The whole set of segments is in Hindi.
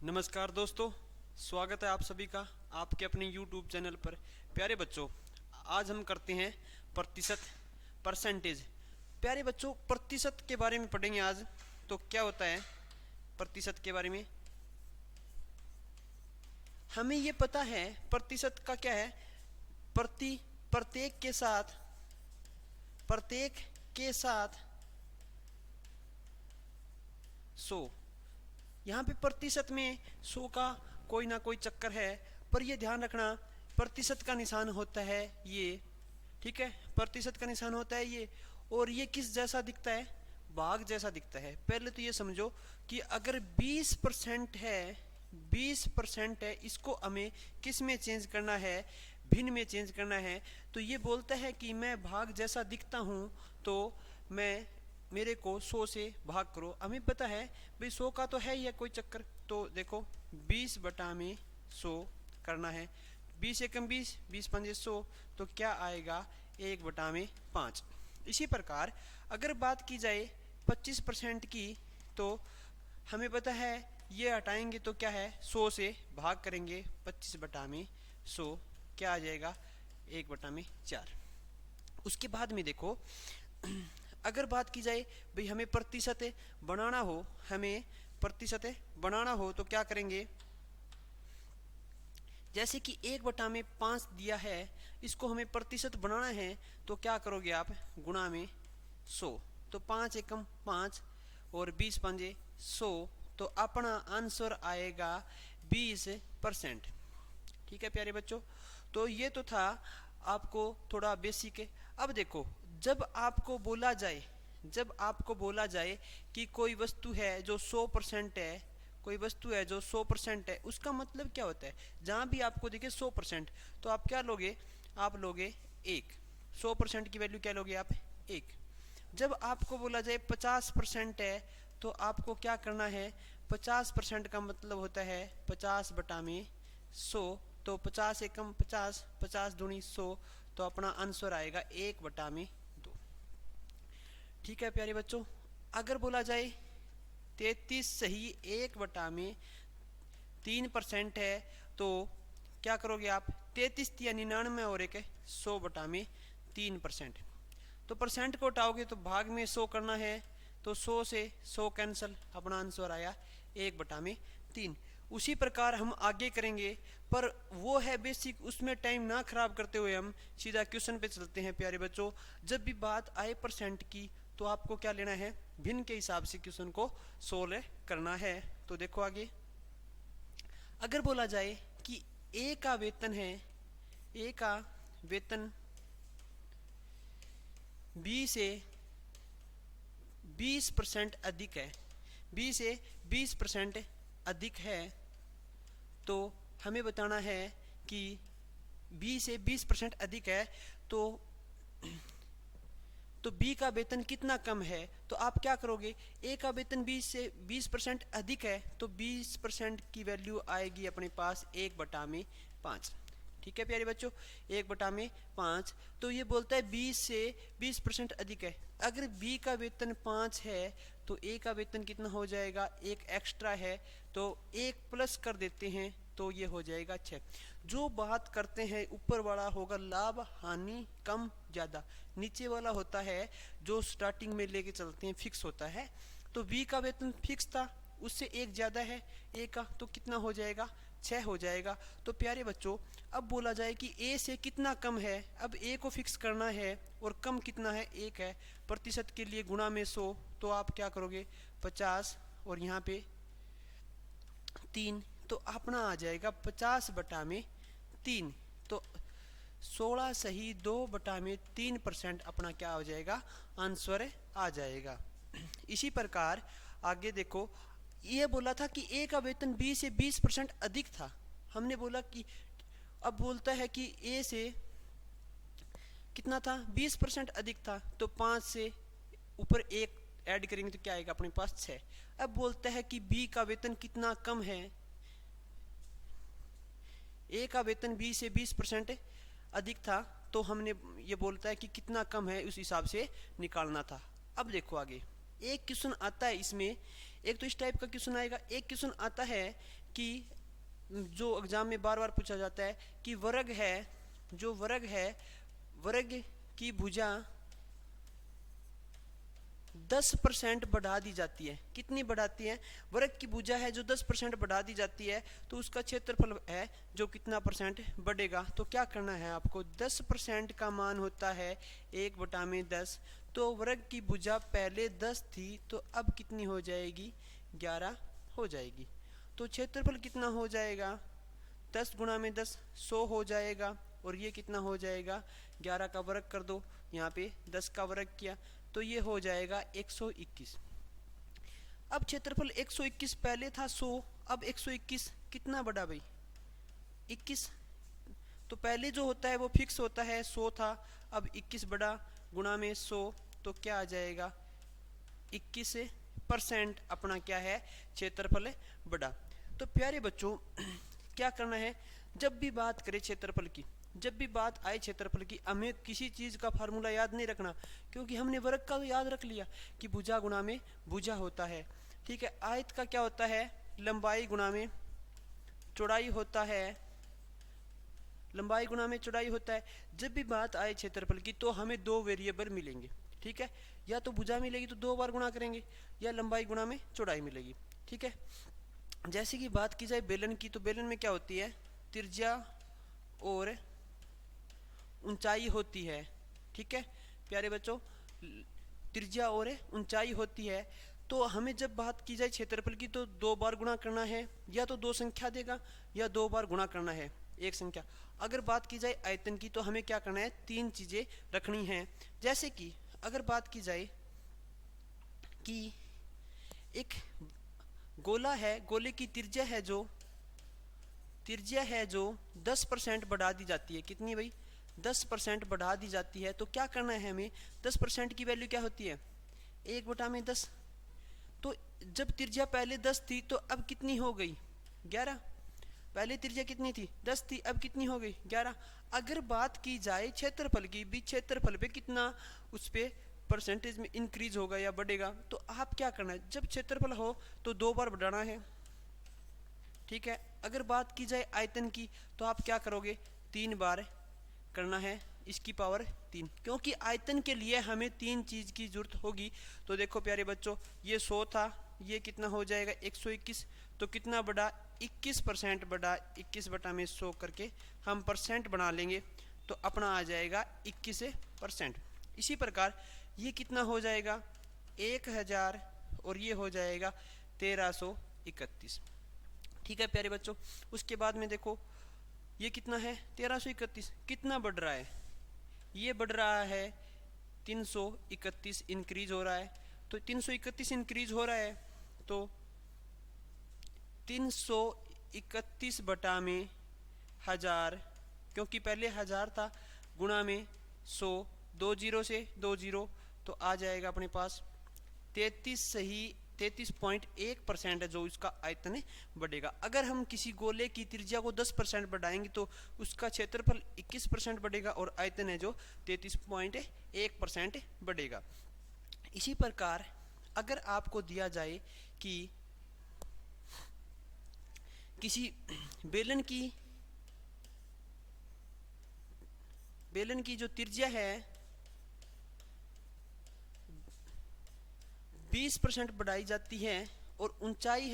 नमस्कार दोस्तों, स्वागत है आप सभी का आपके अपने YouTube चैनल पर। प्यारे बच्चों, आज हम करते हैं प्रतिशत, परसेंटेज। प्यारे बच्चों, प्रतिशत के बारे में पढ़ेंगे आज। तो क्या होता है प्रतिशत के बारे में? हमें ये पता है प्रतिशत का क्या है। प्रत्येक के साथ 100। यहाँ पे प्रतिशत में 100 का कोई ना कोई चक्कर है, पर ये ध्यान रखना प्रतिशत का निशान होता है ये। ठीक है, प्रतिशत का निशान होता है ये। और ये किस जैसा दिखता है? भाग जैसा दिखता है। पहले तो ये समझो कि अगर 20% है, 20% है, इसको हमें किस में चेंज करना है? भिन्न में चेंज करना है। तो ये बोलता है कि मैं भाग जैसा दिखता हूँ, तो मेरे को 100 से भाग करो। हमें पता है भाई 100 का तो है ही है कोई चक्कर। तो देखो 20 बटा में 100 करना है। 20 एकम 20, 20 पंजे 100, तो क्या आएगा? 1 बटा में 5। इसी प्रकार अगर बात की जाए 25% की, तो हमें पता है ये हटाएंगे तो क्या है? 100 से भाग करेंगे 25 बटा में 100, क्या आ जाएगा? 1 बटा में 4। उसके बाद में देखो अगर बात की जाए भाई हमें प्रतिशत बनाना हो, तो क्या करेंगे? जैसे कि 1 बटा में 5 दिया है, इसको हमें प्रतिशत बनाना है, तो क्या करोगे आप? गुणा में 100। तो 5 एकम 5 और 20 पंजे 100, तो अपना आंसर आएगा 20%। ठीक है प्यारे बच्चों, तो ये तो था आपको थोड़ा बेसिक। अब देखो, जब आपको बोला जाए कि कोई वस्तु है जो 100% है, कोई वस्तु है जो 100% है, उसका मतलब क्या होता है? जहां भी आपको दिखे 100%, तो आप क्या लोगे? आप लोगे 1। 100% की वैल्यू क्या लोगे आप? 1। जब आपको बोला जाए 50% है, तो आपको क्या करना है? 50% का मतलब होता है 50 बटा में 100। तो 50 एकम 50, 50 दूनी 100, तो अपना आंसर आएगा 1 बटा में 2। ठीक है प्यारे बच्चों, अगर बोला जाए 33 सही 1 बटा में 3% है, तो क्या करोगे आप? 33 या 99 और एक 100 बटा में 3%। तो परसेंट को हटाओगे तो भाग में 100 करना है, तो 100 से 100 कैंसिल, अपना आंसर आया 1 बटा में 3। उसी प्रकार हम आगे करेंगे, पर वो है बेसिक, उसमें टाइम ना खराब करते हुए हम सीधा क्वेश्चन पे चलते हैं। प्यारे बच्चों, जब भी बात आए परसेंट की, तो आपको क्या लेना है? भिन्न के हिसाब से क्वेश्चन को सोल्व करना है। तो देखो आगे, अगर बोला जाए कि ए का वेतन बी से 20% अधिक है, बी से 20% अधिक है, तो हमें बताना है कि बी से 20% अधिक है, तो बी का वेतन कितना कम है? तो आप क्या करोगे? ए का वेतन बी से 20% अधिक है, तो 20% की वैल्यू आएगी अपने पास 1 बटा में 5। ठीक है प्यारे बच्चों, 1 बटा में 5। तो ये बोलता है 20 से 20% अधिक है। अगर बी का वेतन 5 है, तो ए का वेतन कितना हो जाएगा? 1 एक्स्ट्रा है, तो 1 प्लस कर देते हैं, तो ये हो जाएगा 6। जो बात करते हैं ऊपर वाला होगा लाभ हानि कम ज़्यादा, नीचे वाला होता है जो स्टार्टिंग में लेके चलते हैं फिक्स होता है। तो बी का वेतन फिक्स था, उससे 1 ज़्यादा है ए का, तो कितना हो जाएगा? 6 हो जाएगा। तो प्यारे बच्चों, अब बोला जाए कि ए से कितना कम है, अब ए को फिक्स करना है और कम कितना है? 1 है। प्रतिशत के लिए गुणा में 100, तो आप क्या करोगे? 50 और यहाँ पे 3, तो अपना आ जाएगा 50 बटा में 3। तो 16 सही 2 बटा में 3% अपना क्या हो जाएगा? आंसर आ जाएगा। इसी प्रकार आगे देखो, ये बोला था कि ए का वेतन बी से 20% अधिक था। हमने बोला कि अब बोलता है कि ए से कितना था? 20% अधिक था, तो 5 से ऊपर 1 ऐड करेंगे तो क्या आएगा अपने पास? 6। अब बोलता है कि बी का वेतन कितना कम है, ए का वेतन बी से 20% अधिक था, तो हमने ये बोलता है कि कितना कम है, उस हिसाब से निकालना था। अब देखो आगे एक क्वेश्चन आता है, इसमें एक तो इस टाइप का क्वेश्चन आएगा, एक क्वेश्चन आता है कि जो एग्जाम में बार बार पूछा जाता है कि वर्ग है, जो वर्ग है, वर्ग की भुजा 10% बढ़ा दी जाती है। कितनी बढ़ाती है? वर्ग की भुजा है जो 10% बढ़ा दी जाती है, तो उसका क्षेत्रफल है जो कितना परसेंट बढ़ेगा। तो क्या करना है आपको, 10% का मान होता है 1/10। तो वर्ग की भुजा पहले 10 थी, तो अब कितनी हो जाएगी, 11 हो जाएगी। तो क्षेत्रफल कितना हो जाएगा, 10 गुणा में 10 100 हो जाएगा। और ये कितना हो जाएगा, 11 का वर्ग कर दो, यहाँ पे 10 का वर्ग किया, तो ये हो जाएगा 121। अब क्षेत्रफल 121 पहले था 100, अब 121 कितना बढ़ा भाई, 21। तो पहले जो होता है वो फिक्स होता है, 100 था, अब 21 बढ़ा, गुणा में 100, तो क्या आ जाएगा, 21% अपना क्या है, क्षेत्रफल बढ़ा। तो प्यारे बच्चों क्या करना है, जब भी बात करें क्षेत्रफल की, जब भी बात आए क्षेत्रफल की, हमें किसी चीज़ का फार्मूला याद नहीं रखना, क्योंकि हमने वर्ग का तो याद रख लिया कि भुजा गुणा में भुजा होता है। ठीक है, आयत का क्या होता है, लंबाई गुणा में चौड़ाई होता है, लंबाई गुणा में चौड़ाई होता है। जब भी बात आए क्षेत्रफल की तो हमें दो वेरिएबल मिलेंगे। ठीक है, या तो भुजा मिलेगी तो 2 बार गुणा करेंगे, या लंबाई गुणा में चौड़ाई मिलेगी। ठीक है, जैसे कि बात की जाए बेलन की, तो बेलन में क्या होती है, त्रिज्या और ऊंचाई होती है। ठीक है प्यारे बच्चों, त्रिज्या और ऊंचाई होती है। तो हमें जब बात की जाए क्षेत्रफल की तो 2 बार गुणा करना है, या तो 2 संख्या देगा, या 2 बार गुणा करना है एक संख्या। अगर बात की जाए आयतन की तो हमें क्या करना है, 3 चीजें रखनी हैं। जैसे कि अगर बात की जाए कि एक गोला है, गोले की त्रिज्या है जो 10% बढ़ा दी जाती है। कितनी भाई, 10% बढ़ा दी जाती है। तो क्या करना है हमें, 10% की वैल्यू क्या होती है, 1/10। तो जब त्रिज्या पहले 10 थी तो अब कितनी हो गई, 11। पहले त्रिज्या कितनी थी, 10 थी, अब कितनी हो गई, 11। अगर बात की जाए क्षेत्रफल की भी, क्षेत्रफल पे कितना उस पे परसेंटेज में इंक्रीज होगा या बढ़ेगा, तो आप क्या करना है, जब क्षेत्रफल हो तो 2 बार बढ़ाना है। ठीक है, अगर बात की जाए आयतन की तो आप क्या करोगे, 3 बार करना है इसकी पावर 3, क्योंकि आयतन के लिए हमें 3 चीज की जरूरत होगी। तो देखो प्यारे बच्चों, ये 100 था, ये कितना हो जाएगा 121, तो कितना बढ़ा, 21% बढ़ा। 21/100 करके हम परसेंट बना लेंगे तो अपना आ जाएगा 21%। इसी प्रकार ये कितना हो जाएगा 1000, और ये हो जाएगा 1331। ठीक है प्यारे बच्चों, उसके बाद में देखो ये कितना है 1331, कितना बढ़ रहा है, ये बढ़ रहा है 331 इंक्रीज हो रहा है। तो 331 इंक्रीज हो रहा है, तो 331 बटा में 1000, क्योंकि पहले 1000 था, गुणा में 100, 2 जीरो से 2 जीरो, तो आ जाएगा अपने पास 33.1% है जो इसका आयतन बढ़ेगा। अगर हम किसी गोले की त्रिज्या को 10% बढ़ाएंगे तो उसका क्षेत्रफल 21% बढ़ेगा, और आयतन है जो 33.1% बढ़ेगा। इसी प्रकार अगर आपको दिया जाए कि किसी बेलन की जो त्रिज्या है 20% बढ़ाई जाती है, और ऊंचाई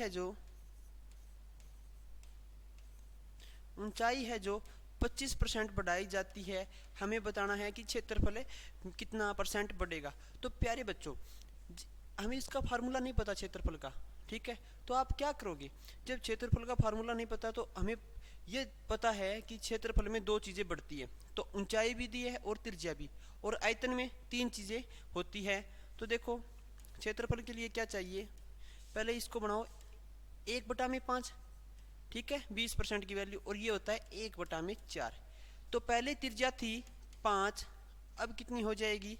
है जो 25% बढ़ाई जाती है, हमें बताना है कि क्षेत्रफल कितना परसेंट बढ़ेगा। तो प्यारे बच्चों, हमें इसका फार्मूला नहीं पता क्षेत्रफल का। ठीक है, तो आप क्या करोगे, जब क्षेत्रफल का फार्मूला नहीं पता तो हमें ये पता है कि क्षेत्रफल में 2 चीज़ें बढ़ती है, तो ऊंचाई भी दी है और त्रिज्या भी, और आयतन में 3 चीज़ें होती है। तो देखो क्षेत्रफल के लिए क्या चाहिए, पहले इसको बनाओ 1/5। ठीक है, 20% की वैल्यू, और ये होता है 1/4। तो पहले त्रिज्या थी 5, अब कितनी हो जाएगी,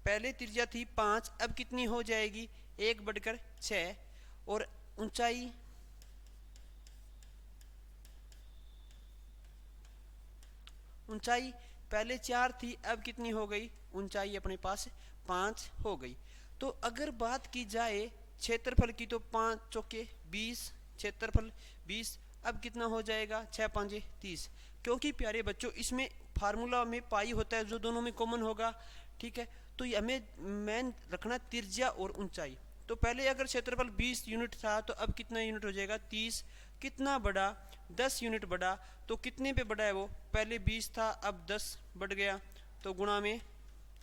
पहले त्रिज्या थी 5, अब कितनी हो जाएगी 1/6। और ऊंचाई पहले 4 थी, अब कितनी हो गई, ऊंचाई अपने पास 5 हो गई। तो अगर बात की जाए क्षेत्रफल की तो 5 चौके 20, क्षेत्रफल 20, अब कितना हो जाएगा 6 5 30, क्योंकि प्यारे बच्चों इसमें फार्मूला में पाई होता है जो दोनों में कॉमन होगा। ठीक है, तो हमें मेन रखना त्रिज्या और ऊंचाई। तो पहले अगर क्षेत्रफल 20 यूनिट था तो अब कितना यूनिट हो जाएगा 30, कितना बढ़ा 10 यूनिट बढ़ा, तो कितने पे बढ़ा है वो, पहले 20 था अब 10 बढ़ गया, तो गुणा में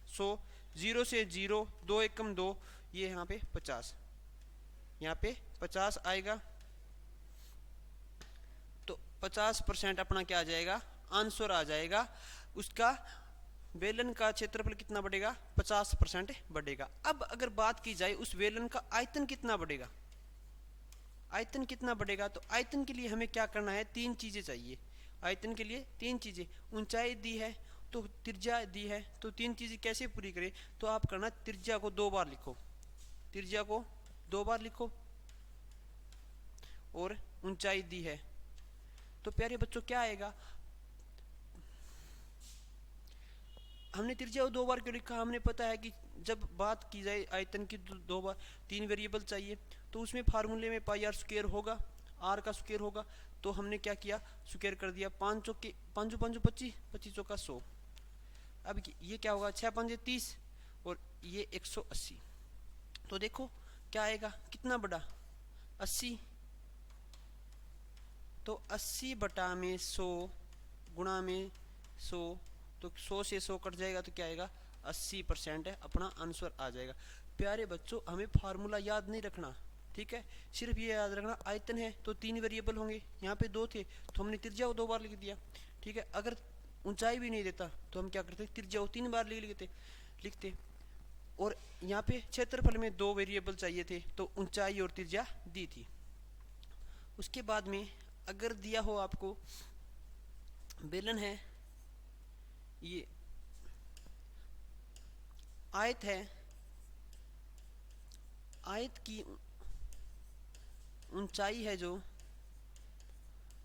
100, 0 से 0, 2 एकम 2, ये यहाँ पे 50, यहाँ पे 50 आएगा। तो 50% अपना क्या आ जाएगा, आंसर आ जाएगा। उसका बेलन का क्षेत्रफल कितना बढ़ेगा, 50% बढ़ेगा। अब अगर बात की जाए उस बेलन का आयतन कितना बढ़ेगा, आयतन कितना बढ़ेगा, तो आयतन के लिए हमें क्या करना है, 3 चीजें चाहिए। आयतन के लिए 3 चीजें, ऊंचाई दी है तो त्रिज्या दी है, तो 3 चीजें कैसे पूरी करें, तो आप करना त्रिज्या को 2 बार लिखो, त्रिज्या को 2 बार लिखो, और ऊंचाई दी है। तो प्यारे बच्चों क्या आएगा, हमने त्रिज्या को 2 बार क्यों लिखा, हमने पता है कि जब बात की जाए आयतन की 2 बार 3 वेरिएबल चाहिए, तो उसमें फार्मूले में पाई आर स्क्वायर होगा, आर का स्क्वायर होगा, तो हमने क्या किया, स्क्वायर कर दिया, 5 चौके 5 5 25, 25 चौका 100, अब ये क्या होगा 6 5 30, और ये 180। तो देखो क्या आएगा, कितना बड़ा 80, तो 80 बटा में 100 गुणा में 100, तो 100 से 100 कट जाएगा तो क्या आएगा 80% है, अपना आंसर आ जाएगा। प्यारे बच्चों हमें फार्मूला याद नहीं रखना, ठीक है, सिर्फ ये याद रखना आयतन है तो 3 वेरिएबल होंगे, यहाँ पे 2 थे तो हमने त्रिज्या को 2 बार लिख दिया। ठीक है, अगर ऊंचाई भी नहीं देता तो हम क्या करते, त्रिज्या को 3 बार लिखते। और यहाँ पे क्षेत्रफल में 2 वेरिएबल चाहिए थे तो ऊंचाई और त्रिज्या दी थी। उसके बाद में अगर दिया हो आपको बेलन है, ये आयत है, आयत की ऊंचाई है, जो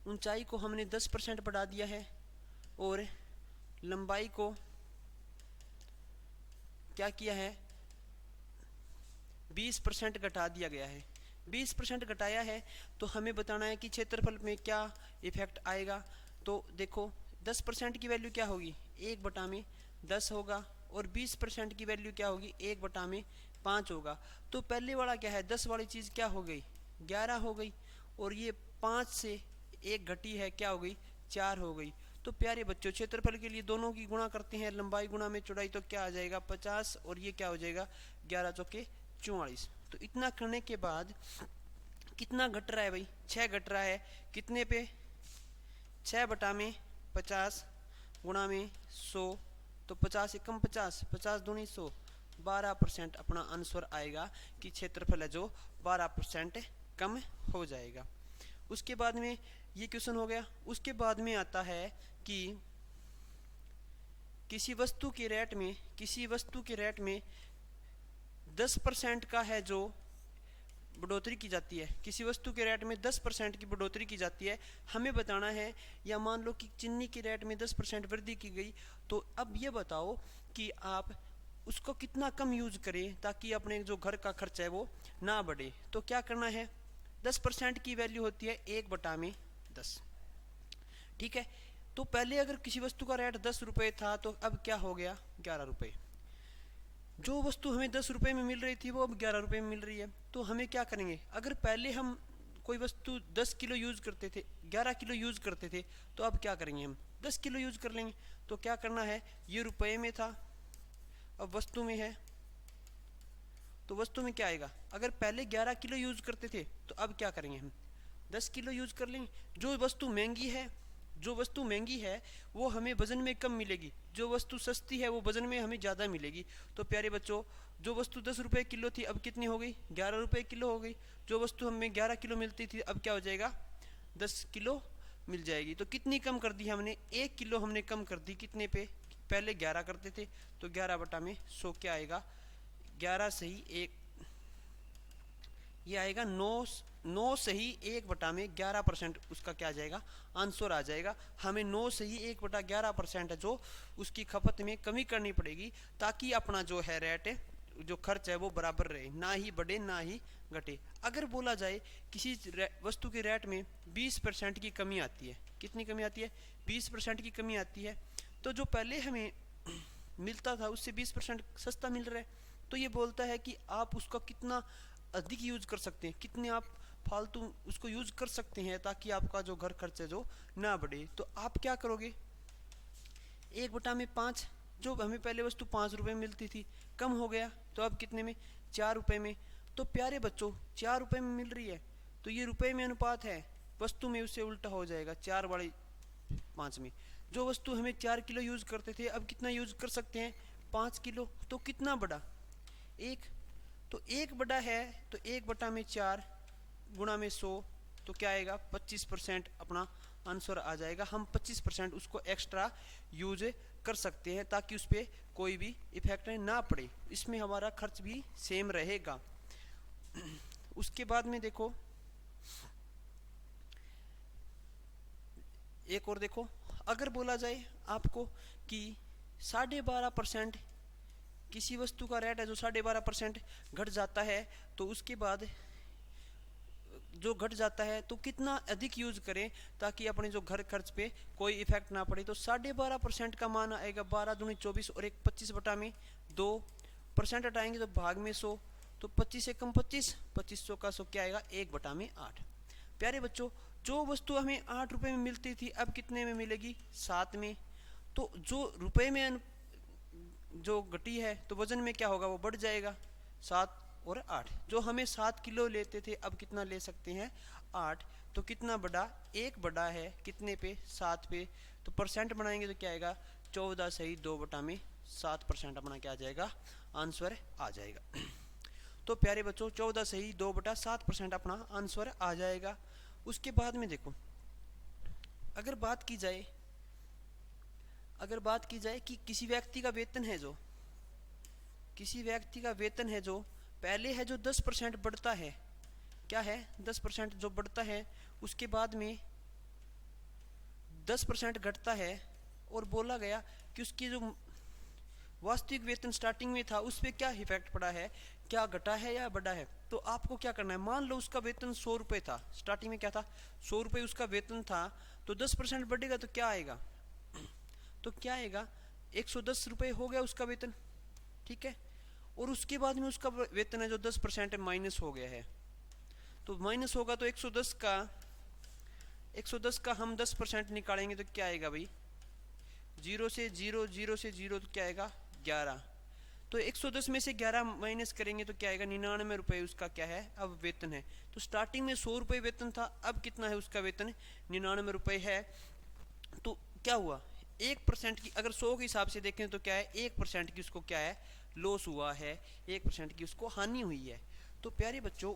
ऊंचाई को हमने 10% बढ़ा दिया है, और लंबाई को क्या किया है 20% घटा दिया गया है। 20% घटाया है तो हमें बताना है कि क्षेत्रफल में क्या इफेक्ट आएगा। तो देखो 10% की वैल्यू क्या होगी, 1/10 होगा, और 20% की वैल्यू क्या होगी, 1/5 होगा। तो पहले वाला क्या है, 10 वाली चीज़ क्या हो गई 11 हो गई, और ये 5 से 1 घटी है, क्या हो गई 4 हो गई। तो प्यारे बच्चों क्षेत्रफल के लिए दोनों की गुणा करते हैं, लंबाई गुणा में चौड़ाई, तो क्या आ जाएगा 50, और ये क्या हो जाएगा 11 चौके 44। तो इतना करने के बाद कितना घट रहा है भाई, 6 घट रहा है, कितने पे 6 बटा में 50 गुणा में 100, तो 50 से कम 50, 50 दूनी 100, 12% अपना आंसर आएगा कि क्षेत्रफल है जो 12% कम हो जाएगा। उसके बाद में ये क्वेश्चन हो गया। उसके बाद में आता है कि किसी वस्तु के रेट में 10% का है जो बढ़ोतरी की जाती है, किसी वस्तु के रेट में 10% की बढ़ोतरी की जाती है, हमें बताना है। या मान लो कि चीनी के रेट में 10% वृद्धि की गई, तो अब ये बताओ कि आप उसको कितना कम यूज करें ताकि अपने जो घर का खर्चा है वो ना बढ़े। तो क्या करना है, 10% की वैल्यू होती है 1/10। ठीक है, तो पहले अगर किसी वस्तु का रेट 10 रुपये था तो अब क्या हो गया 11 रुपये। जो वस्तु हमें 10 रुपये में मिल रही थी वो अब 11 रुपये में मिल रही है। तो हमें क्या करेंगे, अगर पहले हम कोई वस्तु 10 किलो यूज़ करते थे, 11 किलो यूज़ करते थे, तो अब क्या करेंगे, हम 10 किलो यूज़ कर लेंगे। तो क्या करना है, ये रुपये में था अब वस्तु में है, तो वस्तु में क्या आएगा, अगर पहले 11 किलो यूज़ करते थे तो अब क्या करेंगे, हम 10 किलो यूज़ कर लेंगे। जो वस्तु महंगी है वो हमें वजन में कम मिलेगी, जो वस्तु सस्ती है वो वजन में हमें ज़्यादा मिलेगी। तो प्यारे बच्चों जो वस्तु 10 रुपये किलो थी अब कितनी हो गई 11 रुपये किलो हो गई। जो वस्तु हमें 11 किलो मिलती थी अब क्या हो जाएगा 10 किलो मिल जाएगी। तो कितनी कम कर दी हमने, 1 किलो हमने कम कर दी, कितने पे, पहले 11 करते थे तो 11 बटा में 100 क्या आएगा 11 सही 1, ये आएगा 9 सही 1/11%, उसका क्या आ जाएगा आंसर आ जाएगा। हमें 9 सही 1/11% है जो उसकी खपत में कमी करनी पड़ेगी ताकि अपना जो है रेट जो खर्च है वो बराबर रहे, ना ही बढ़े ना ही घटे। अगर बोला जाए किसी वस्तु के रेट में 20% की कमी आती है, कितनी कमी आती है? 20% की कमी आती है, तो जो पहले हमें मिलता था उससे 20% सस्ता मिल रहा है, तो ये बोलता है कि आप उसका कितना अधिक यूज कर सकते हैं, कितने आप फालतू उसको यूज कर सकते हैं ताकि आपका जो घर खर्च है जो ना बढ़े। तो आप क्या करोगे? 1/5, जो हमें पहले वस्तु 5 रुपये में मिलती थी, कम हो गया तो अब कितने में? 4 रुपये में। तो प्यारे बच्चों 4 रुपये में मिल रही है, तो ये रुपये में अनुपात है, वस्तु में उससे उल्टा हो जाएगा, 4/5 में। जो वस्तु हमें 4 किलो यूज करते थे अब कितना यूज कर सकते हैं? 5 किलो। तो कितना बढ़ा? 1। तो 1 बड़ा है, तो 1/4 गुणा में 100, तो क्या आएगा? 25% अपना आंसर आ जाएगा। हम 25% उसको एक्स्ट्रा यूज कर सकते हैं ताकि उस पर कोई भी इफेक्ट ना पड़े, इसमें हमारा खर्च भी सेम रहेगा। उसके बाद में देखो एक और देखो, अगर बोला जाए आपको कि 12.5% किसी वस्तु का रेट है जो 12.5% घट जाता है, तो उसके बाद जो घट जाता है तो कितना अधिक यूज करें ताकि अपने जो घर खर्च पे कोई इफेक्ट ना पड़े। तो 12.5% का मान आएगा 12 दूनी 24 और एक 25/2%। हटाएंगे तो भाग में 100, तो 25 एकम 25, 25 का 100 क्या आएगा? 1/8। प्यारे बच्चों जो वस्तु हमें 8 रुपये में मिलती थी अब कितने में मिलेगी? 7 में। तो जो रुपये में जो घटी है तो वजन में क्या होगा? वो बढ़ जाएगा, 7 और 8। जो हमें 7 किलो लेते थे अब कितना ले सकते हैं? 8। तो कितना बढ़ा? 1 बढ़ा है, कितने पे? 7 पे। तो परसेंट बनाएंगे तो क्या आएगा? 14/2/7% अपना क्या आ जाएगा? आंसर आ जाएगा। तो प्यारे बच्चों 14/2/7% अपना आंसर आ जाएगा। उसके बाद में देखो, अगर बात की जाए कि किसी व्यक्ति का वेतन है जो पहले है जो 10% बढ़ता है, क्या है? 10% जो बढ़ता है, उसके बाद में 10% घटता है, और बोला गया कि उसकी जो वास्तविक वेतन स्टार्टिंग में था उस पर क्या इफेक्ट पड़ा है, क्या घटा है या बढ़ा है। तो आपको क्या करना है? मान लो उसका वेतन 100 रुपये था, स्टार्टिंग में क्या था? 100 रुपये उसका वेतन था, तो 10% बढ़ेगा तो क्या आएगा? 110 रुपये हो गया उसका वेतन, ठीक है। और उसके बाद में उसका वेतन है जो 10% माइनस हो गया है, तो माइनस होगा तो 110 का हम 10% निकालेंगे तो क्या आएगा भाई? 0 से 0 तो क्या आएगा? 11। तो 110 में से 11 माइनस करेंगे तो क्या आएगा? 99 रुपये उसका क्या है? अब वेतन है। तो स्टार्टिंग में 100 रुपये वेतन था, अब कितना है उसका वेतन? 99 रुपये है। तो क्या हुआ? 1% की, अगर 100 के हिसाब से देखें तो क्या है? 1% की उसको क्या है? लॉस हुआ है, 1% की उसको हानि हुई है। तो प्यारे बच्चों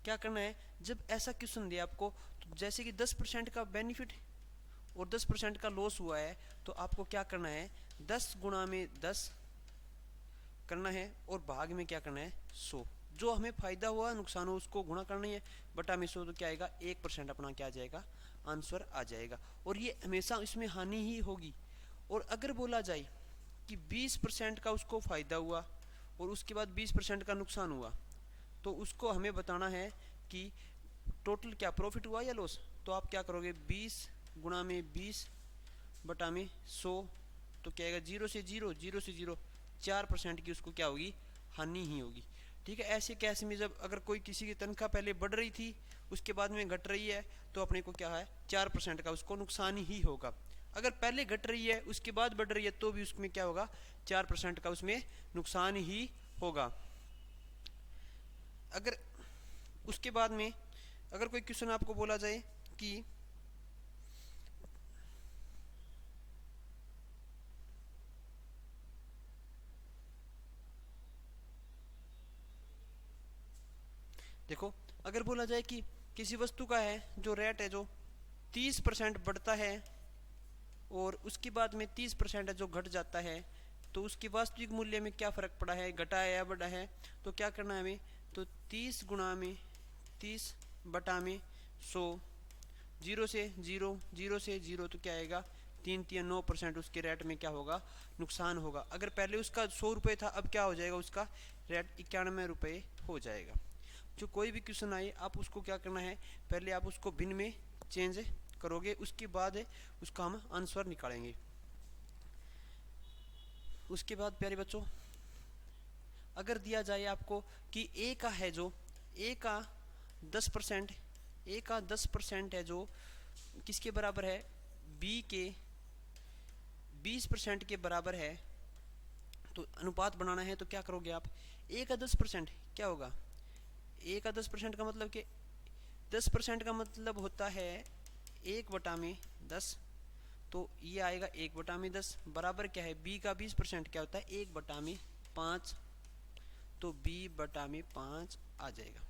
क्या करना है जब ऐसा क्वेश्चन दिया आपको, तो जैसे कि 10% का बेनिफिट और 10% का लॉस हुआ है, तो आपको क्या करना है? 10 गुणा में 10 करना है और भाग में क्या करना है? 100। जो हमें फायदा हुआ नुकसान हो उसको गुणा करना है, बटा में 100, तो क्या आएगा? 1% अपना क्या आ जाएगा? आंसर आ जाएगा। और ये हमेशा इसमें हानि ही होगी। और अगर बोला जाए कि 20% का उसको फायदा हुआ और उसके बाद 20% का नुकसान हुआ, तो उसको हमें बताना है कि टोटल क्या प्रॉफिट हुआ या लॉस। तो आप क्या करोगे? 20 गुणा में 20 बटा में 100, तो क्या आएगा? 0 से 0 4% की उसको क्या होगी? हानि ही होगी। ठीक है। ऐसे केस में जब अगर कोई किसी की तनख्वाह पहले बढ़ रही थी उसके बाद में घट रही है, तो अपने को क्या है? 4% का उसको नुकसान ही होगा। अगर पहले घट रही है उसके बाद बढ़ रही है तो भी उसमें क्या होगा? 4% का उसमें नुकसान ही होगा। अगर उसके बाद में अगर कोई क्वेश्चन आपको बोला जाए कि देखो, अगर बोला जाए कि किसी वस्तु का है जो रेट है जो 30% बढ़ता है और उसके बाद में 30% है जो घट जाता है, तो उसकी वास्तविक मूल्य में क्या फ़र्क पड़ा है? घटा है या बढ़ा है? तो क्या करना है हमें? तो 30 गुणा में 30 बटा में 100, 0 से 0 तो क्या आएगा? 3 या 9% उसके रेट में क्या होगा, नुकसान होगा। अगर पहले उसका 100 रुपये था, अब क्या हो जाएगा, उसका रेट 91 रुपये हो जाएगा। जो कोई भी क्वेश्चन आए आप उसको क्या करना है, पहले आप उसको भिन्न में चेंज करोगे, उसके बाद उसका हम आंसर निकालेंगे। उसके बाद प्यारे बच्चों, अगर दिया जाए आपको कि ए का है जो ए का 10% है, जो किसके बराबर है, बी के 20% के बराबर है, तो अनुपात बनाना है तो क्या करोगे आप, ए का 10% क्या होगा, ए का 10% का मतलब कि 10% का मतलब होता है 1/10, तो ये आएगा 1/10 बराबर क्या है, बी का 20% क्या होता है 1/5, तो b/5 आ जाएगा।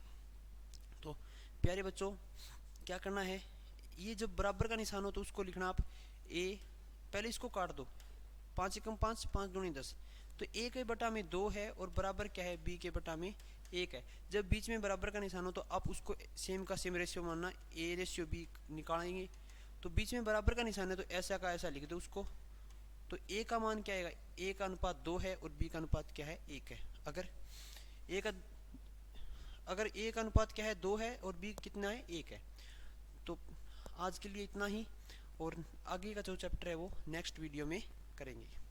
तो प्यारे बच्चों क्या करना है, ये जब बराबर का निशान हो तो उसको लिखना आप a, पहले इसको काट दो, 5 एकम 5, 5 दूनी 10, तो a के बटा में 2 है और बराबर क्या है, b के बटा में 1 है। जब बीच में बराबर का निशान हो तो आप उसको सेम का सेम रेशियो मानना, a/b निकालेंगे, तो बीच में बराबर का निशान है तो ऐसा का ऐसा लिख दो उसको, तो a का मान क्या आएगा, a का अनुपात 2 है और b का अनुपात क्या है 1 है। अगर a का अनुपात क्या है 2 है और b कितना है 1 है। तो आज के लिए इतना ही, और आगे का जो चैप्टर है वो नेक्स्ट वीडियो में करेंगे।